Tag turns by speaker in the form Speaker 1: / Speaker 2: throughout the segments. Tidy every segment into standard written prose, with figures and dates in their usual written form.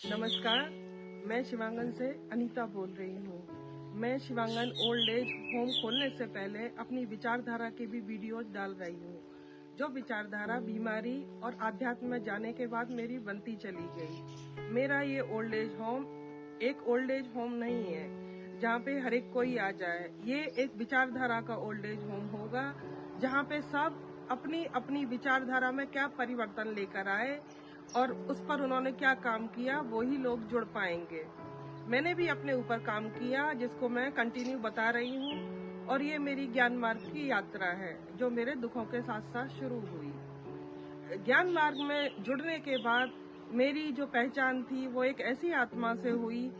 Speaker 1: नमस्कार, मैं शिवांगन से अनीता बोल रही हूँ। मैं शिवांगन ओल्ड एज होम खोलने से पहले अपनी विचारधारा की भी वीडियोज डाल रही हूँ, जो विचारधारा बीमारी और आध्यात्म में जाने के बाद मेरी बनती चली गई। मेरा ये ओल्ड एज होम एक ओल्ड एज होम नहीं है जहाँ पे हर एक कोई आ जाए। ये एक विचारधारा का ओल्ड एज होम होगा, जहाँ पे सब अपनी अपनी विचारधारा में क्या परिवर्तन लेकर आए और उस पर उन्होंने क्या काम किया, वही लोग जुड़ पाएंगे। मैंने भी अपने ऊपर काम किया, जिसको मैं कंटिन्यू बता रही हूँ, और ये मेरी ज्ञान मार्ग की यात्रा है, जो मेरे दुखों के साथ साथ शुरू हुई। ज्ञान मार्ग में जुड़ने के बाद मेरी जो पहचान थी वो एक ऐसी आत्मा से हुई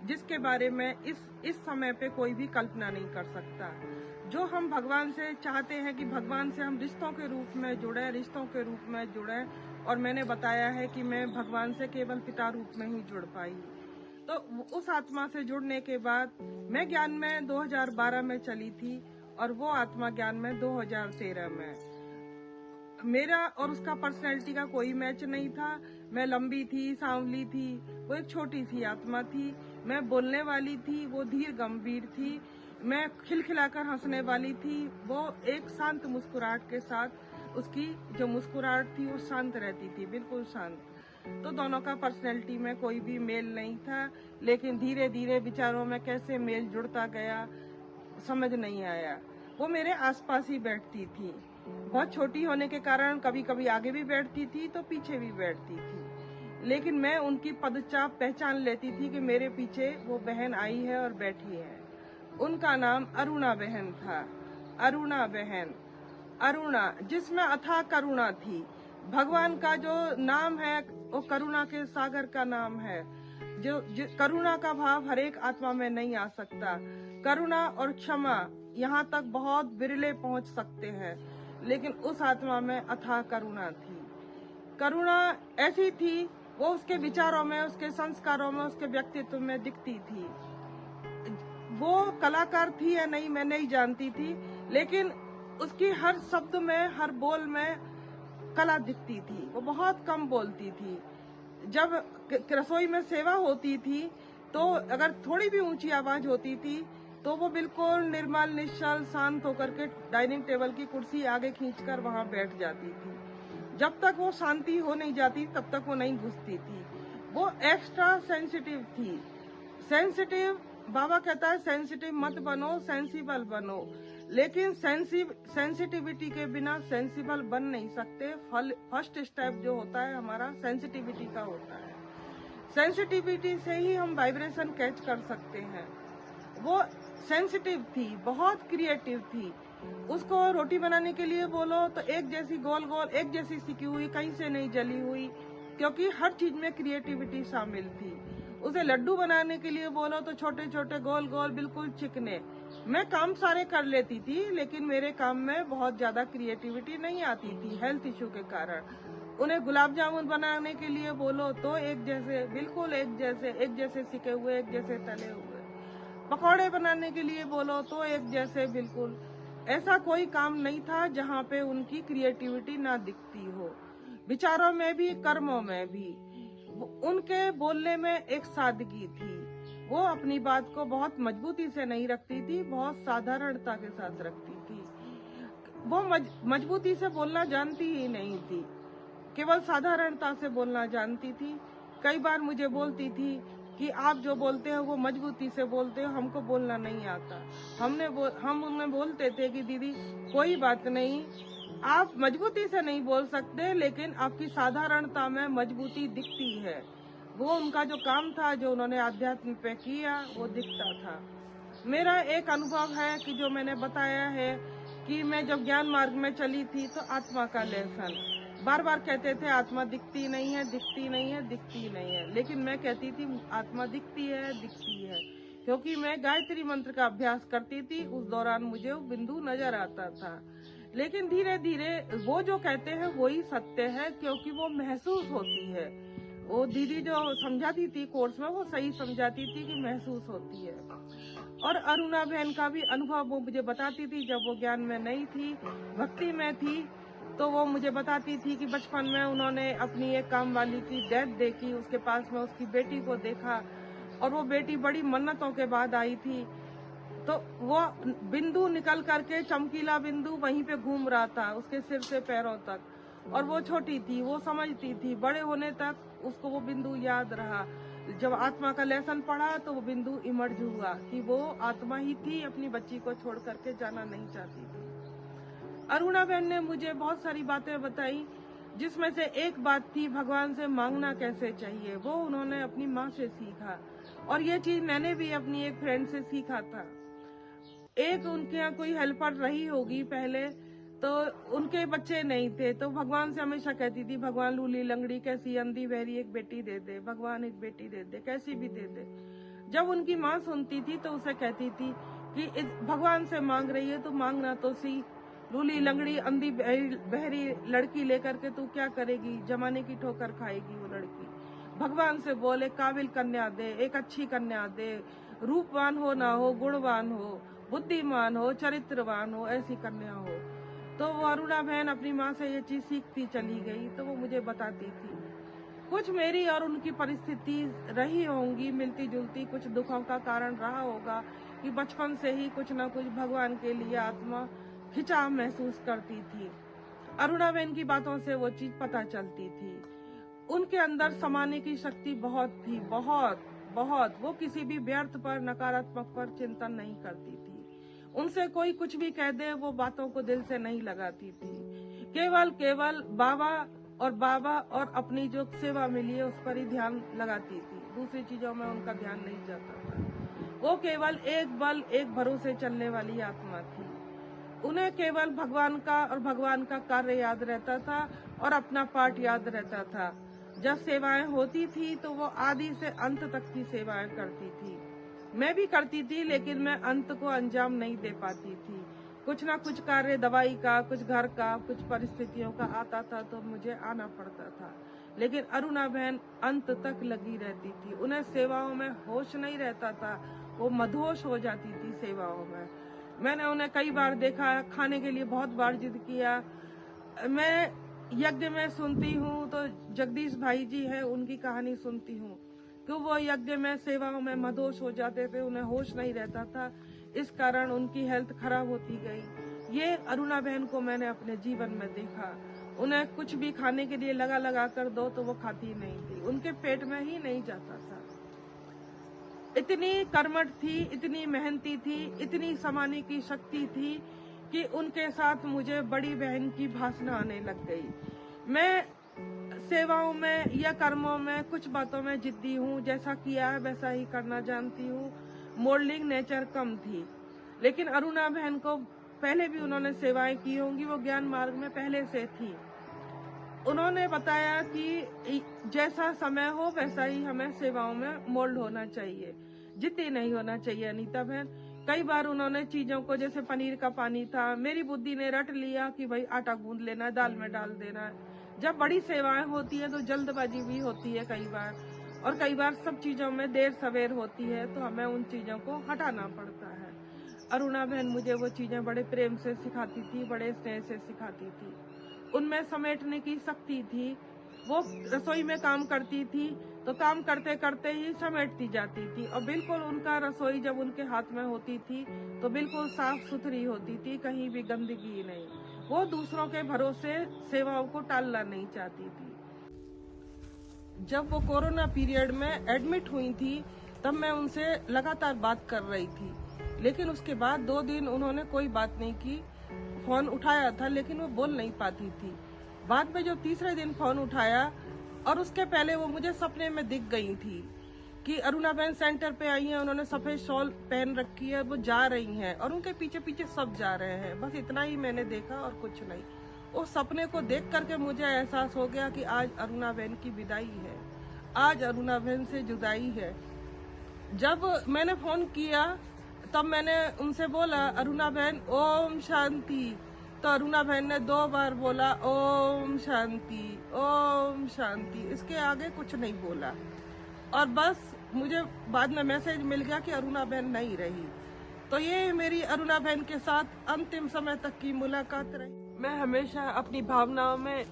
Speaker 1: जिसके बारे में इस समय पे कोई भी कल्पना नहीं कर सकता। जो हम भगवान से चाहते हैं कि भगवान से हम रिश्तों के रूप में जुड़े, और मैंने बताया है कि मैं भगवान से केवल पिता रूप में ही जुड़ पाई। तो उस आत्मा से जुड़ने के बाद मैं ज्ञान में 2012 में चली थी और वो आत्मा ज्ञान में 2013 में। मेरा और उसका पर्सनैलिटी का कोई मैच नहीं था। मैं लंबी थी, सांवली थी, वो एक छोटी सी आत्मा थी। मैं बोलने वाली थी, वो धीर गंभीर थी। मैं खिलखिलाकर हंसने वाली थी, वो एक शांत मुस्कुराहट के साथ। उसकी जो मुस्कुराहट थी वो शांत रहती थी, बिल्कुल शांत। तो दोनों का पर्सनैलिटी में कोई भी मेल नहीं था, लेकिन धीरे धीरे विचारों में कैसे मेल जुड़ता गया समझ नहीं आया। वो मेरे आसपास ही बैठती थी। बहुत छोटी होने के कारण कभी कभी आगे भी बैठती थी तो पीछे भी बैठती थी, लेकिन मैं उनकी पदचाप पहचान लेती थी कि मेरे पीछे वो बहन आई है और बैठी है। उनका नाम अरुणा बहन था। अरुणा बहन, अरुणा जिसमें अथाह करुणा थी। भगवान का जो नाम है वो करुणा के सागर का नाम है। जो करुणा का भाव हर एक आत्मा में नहीं आ सकता। करुणा और क्षमा यहाँ तक बहुत विरले पहुँच सकते हैं, लेकिन उस आत्मा में अथाह करुणा थी। करुणा ऐसी थी, वो उसके विचारों में, उसके संस्कारों में, उसके व्यक्तित्व में दिखती थी। वो कलाकार थी या नहीं मैं नहीं जानती थी, लेकिन उसकी हर शब्द में, हर बोल में कला दिखती थी। वो बहुत कम बोलती थी। जब रसोई में सेवा होती थी तो अगर थोड़ी भी ऊंची आवाज होती थी तो वो बिल्कुल निर्मल, निश्चल, शांत होकर के डाइनिंग टेबल की कुर्सी आगे खींचकर वहां बैठ जाती थी। जब तक वो शांति हो नहीं जाती तब तक वो नहीं घुसती थी। वो एक्स्ट्रा सेंसिटिव थी। सेंसिटिव, बाबा कहता है सेंसिटिव मत बनो, सेंसिबल बनो। लेकिन सेंसिटिविटी के बिना सेंसिबल बन नहीं सकते। फर्स्ट स्टेप जो होता है हमारा सेंसिटिविटी का होता है। सेंसिटिविटी से ही हम वाइब्रेशन कैच कर सकते हैं। वो सेंसिटिव थी, बहुत क्रिएटिव थी। उसको रोटी बनाने के लिए बोलो तो एक जैसी गोल गोल, एक जैसी सिकी हुई, कहीं से नहीं जली हुई, क्योंकि हर चीज में क्रिएटिविटी शामिल थी। उसे लड्डू बनाने के लिए बोलो तो छोटे छोटे गोल गोल, बिल्कुल चिकने। मैं काम सारे कर लेती थी, लेकिन मेरे काम में बहुत ज्यादा क्रिएटिविटी नहीं आती थी हेल्थ इश्यू के कारण। उन्हें गुलाब जामुन बनाने के लिए बोलो तो एक जैसे, बिल्कुल एक जैसे सिके हुए, एक जैसे तले हुए। पकौड़े बनाने के लिए बोलो तो एक जैसे, बिल्कुल। ऐसा कोई काम नहीं था जहाँ पे उनकी क्रिएटिविटी ना दिखती हो। विचारों में भी, कर्मों में भी। उनके बोलने में एक सादगी थी। वो अपनी बात को बहुत मजबूती से नहीं रखती थी, बहुत साधारणता के साथ रखती थी। वो मजबूती से बोलना जानती ही नहीं थी, केवल साधारणता से बोलना जानती थी। कई बार मुझे बोलती थी कि आप जो बोलते हो वो मजबूती से बोलते हो, हमको बोलना नहीं आता। हम उन्हें बोलते थे कि दीदी कोई बात नहीं, आप मजबूती से नहीं बोल सकते, लेकिन आपकी साधारणता में मजबूती दिखती है। वो उनका जो काम था, जो उन्होंने आध्यात्म पे किया, वो दिखता था। मेरा एक अनुभव है कि जो मैंने बताया है कि मैं जब ज्ञान मार्ग में चली थी तो आत्मा का लेसन बार बार कहते थे, आत्मा दिखती नहीं है, दिखती नहीं है, दिखती नहीं है। लेकिन मैं कहती थी आत्मा दिखती है, दिखती है, क्योंकि मैं गायत्री मंत्र का अभ्यास करती थी। उस दौरान मुझे वो बिंदु नजर आता था। लेकिन धीरे धीरे वो जो कहते हैं वही सत्य है, क्योंकि वो महसूस होती है। वो दीदी जो समझाती थी कोर्स में, वो सही समझाती थी कि महसूस होती है। और अरुणा बहन का भी अनुभव वो मुझे बताती थी, जब वो ज्ञान में नहीं थी, भक्ति में थी, तो वो मुझे बताती थी कि बचपन में उन्होंने अपनी एक काम वाली की डेथ देखी, उसके पास में उसकी बेटी को देखा और वो बेटी बड़ी मन्नतों के बाद आई थी। तो वो बिंदु निकल करके, चमकीला बिंदु वहीं पे घूम रहा था उसके सिर से पैरों तक, और वो छोटी थी, वो समझती थी। बड़े होने तक उसको वो बिंदु याद रहा। जब आत्मा का लेसन पढ़ा तो वो बिंदु इमर्ज हुआ कि वो आत्मा ही थी, अपनी बच्ची को छोड़ करके जाना नहीं चाहती थी। अरुणा बहन ने मुझे बहुत सारी बातें बताई, जिसमें से एक बात थी भगवान से मांगना कैसे चाहिए। वो उन्होंने अपनी माँ से सीखा और ये चीज मैंने भी अपनी एक फ्रेंड से सीखा था। एक उनके यहाँ कोई हेल्पर रही होगी पहले, तो उनके बच्चे नहीं थे, तो भगवान से हमेशा कहती थी, भगवान लूली लंगड़ी कैसी अंधी बहरी एक बेटी दे दे, भगवान एक बेटी दे दे, कैसी भी दे दे। जब उनकी माँ सुनती थी तो उसे कहती थी कि भगवान से मांग रही है तो मांगना तो सी, लूली लंगड़ी अंधी बहरी लड़की लेकर के तू क्या करेगी, जमाने की ठोकर खाएगी वो लड़की। भगवान से बोले काबिल कन्या दे, एक अच्छी कन्या दे, रूपवान हो ना हो, गुणवान हो, बुद्धिमान हो, चरित्रवान हो, ऐसी कन्या हो। तो वो अरुणा बहन अपनी माँ से ये चीज सीखती चली गई। तो वो मुझे बताती थी कुछ मेरी और उनकी परिस्थिति रही होंगी मिलती जुलती, कुछ दुखों का कारण रहा होगा कि बचपन से ही कुछ न कुछ भगवान के लिए आत्मा खिंचाव महसूस करती थी। अरुणा बहन की बातों से वो चीज पता चलती थी। उनके अंदर समाने की शक्ति बहुत थी, बहुत बहुत। वो किसी भी व्यर्थ पर, नकारात्मक पर चिंतन नहीं करती थी। उनसे कोई कुछ भी कह दे वो बातों को दिल से नहीं लगाती थी। केवल बाबा और अपनी जो सेवा मिली है उस पर ही ध्यान लगाती थी। दूसरी चीजों में उनका ध्यान नहीं जाता था। वो केवल एक बल, एक भरोसे चलने वाली आत्मा थी। उन्हें केवल भगवान का और भगवान का कार्य याद रहता था और अपना पाठ याद रहता था। जब सेवाएं होती थी तो वो आदि से अंत तक की सेवाएं करती थी। मैं भी करती थी, लेकिन मैं अंत को अंजाम नहीं दे पाती थी। कुछ ना कुछ कार्य, दवाई का, कुछ घर का, कुछ परिस्थितियों का आता था तो मुझे आना पड़ता था। लेकिन अरुणा बहन अंत तक लगी रहती थी। उन्हें सेवाओं में होश नहीं रहता था, वो मदहोश हो जाती थी सेवाओं में। मैंने उन्हें कई बार देखा, खाने के लिए बहुत बार जिद किया। मैं यज्ञ में सुनती हूँ तो जगदीश भाई जी है, उनकी कहानी सुनती हूँ तो वो यज्ञ में, सेवाओं में मदहोश हो जाते थे, उन्हें होश नहीं रहता था। इस कारण उनकी हेल्थ खराब होती गई। ये अरुणा बहन को मैंने अपने जीवन में देखा। उन्हें कुछ भी खाने के लिए लगा कर दो तो वो खाती नहीं थी, उनके पेट में ही नहीं जाता था। इतनी कर्मठ थी, इतनी मेहनती थी, इतनी समाने की शक्ति थी कि उनके साथ मुझे बड़ी बहन की भावना आने लग गई। मैं सेवाओं में या कर्मों में कुछ बातों में जिद्दी हूँ, जैसा किया है वैसा ही करना जानती हूँ। मॉडलिंग नेचर कम थी, लेकिन अरुणा बहन को पहले भी उन्होंने सेवाएं की होंगी, वो ज्ञान मार्ग में पहले से थी। उन्होंने बताया कि जैसा समय हो वैसा ही हमें सेवाओं में मोल्ड होना चाहिए, जिद्दी नहीं होना चाहिए। अनीता बहन कई बार उन्होंने चीजों को, जैसे पनीर का पानी था, मेरी बुद्धि ने रट लिया कि भाई आटा गूंद लेना है, दाल में डाल देना है। जब बड़ी सेवाएं होती है तो जल्दबाजी भी होती है कई बार, और कई बार सब चीजों में देर सवेर होती है, तो हमें उन चीजों को हटाना पड़ता है। अरुणा बहन मुझे वो चीजें बड़े प्रेम से सिखाती थी, बड़े स्नेह से सिखाती थी। उनमें समेटने की शक्ति थी। वो रसोई में काम करती थी तो काम करते करते ही समेटती जाती थी, और बिल्कुल उनका रसोई जब उनके हाथ में होती थी तो बिल्कुल साफ सुथरी होती थी, कहीं भी गंदगी नहीं। वो दूसरों के भरोसे सेवाओं को टालना नहीं चाहती थी। जब वो कोरोना पीरियड में एडमिट हुई थी तब मैं उनसे लगातार बात कर रही थी, लेकिन उसके बाद 2 दिन उन्होंने कोई बात नहीं की। फोन उठाया था लेकिन वो बोल नहीं पाती थी। बाद में जो तीसरे दिन फोन उठाया, और उसके पहले वो मुझे सपने में दिख गई थी कि अरुणा बहन सेंटर पे आई हैं, उन्होंने सफेद शॉल पहन रखी है, वो जा रही हैं और उनके पीछे पीछे सब जा रहे हैं। बस इतना ही मैंने देखा और कुछ नहीं। उस सपने को देख करके मुझे एहसास हो गया कि आज अरुणा बहन की विदाई है, आज अरुणा बहन से जुदाई है। जब मैंने फोन किया तब मैंने उनसे बोला, अरुणा बहन ओम शांति। तो अरुणा बहन ने 2 बार बोला ओम शांति, ओम शांति। इसके आगे कुछ नहीं बोला, और बस मुझे बाद में मैसेज मिल गया कि अरुणा बहन नहीं रही। तो ये मेरी अरुणा बहन के साथ अंतिम समय तक की मुलाकात रही। मैं हमेशा अपनी भावनाओं में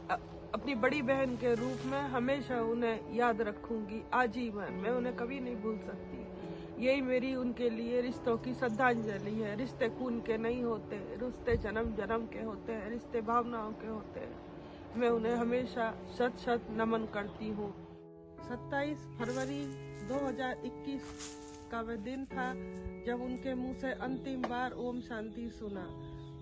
Speaker 1: अपनी बड़ी बहन के रूप में हमेशा उन्हें याद रखूंगी आजीवन। मैं उन्हें कभी नहीं भूल सकती। यही मेरी उनके लिए रिश्तों की श्रद्धांजलि है। रिश्ते खून के नहीं होते, रिश्ते जन्म जन्म के होते हैं, रिश्ते भावनाओं के होते हैं। मैं उन्हें हमेशा शत शत नमन करती हूँ। 27 फरवरी 2021 का वह दिन था जब उनके मुंह से अंतिम बार ओम शांति सुना।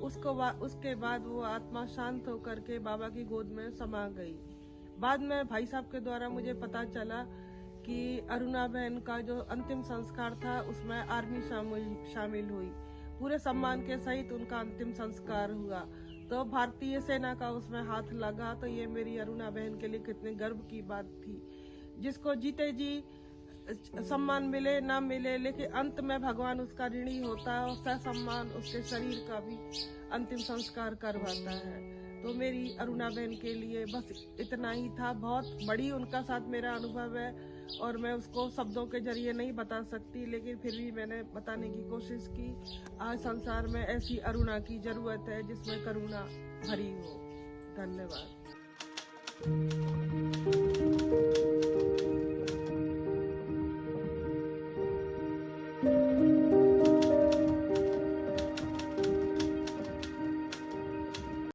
Speaker 1: उसके बाद वो आत्मा शांत होकर के बाबा की गोद में समा गई। बाद में भाई साहब के द्वारा मुझे पता चला कि अरुणा बहन का जो अंतिम संस्कार था उसमें आर्मी शामिल हुई। पूरे सम्मान के सहित उनका अंतिम संस्कार हुआ। तो भारतीय सेना का उसमें हाथ लगा। तो ये मेरी अरुणा बहन के लिए कितने गर्व की बात थी। जिसको जीते जी सम्मान मिले ना मिले, लेकिन अंत में भगवान उसका ऋणी होता है और ससम्मान उसके शरीर का भी अंतिम संस्कार करवाता है। तो मेरी अरुणा बहन के लिए बस इतना ही था। बहुत बड़ी उनका साथ मेरा अनुभव है और मैं उसको शब्दों के जरिए नहीं बता सकती, लेकिन फिर भी मैंने बताने की कोशिश की। आज संसार में ऐसी अरुणा की जरूरत है जिसमें करुणा भरी हो। धन्यवाद।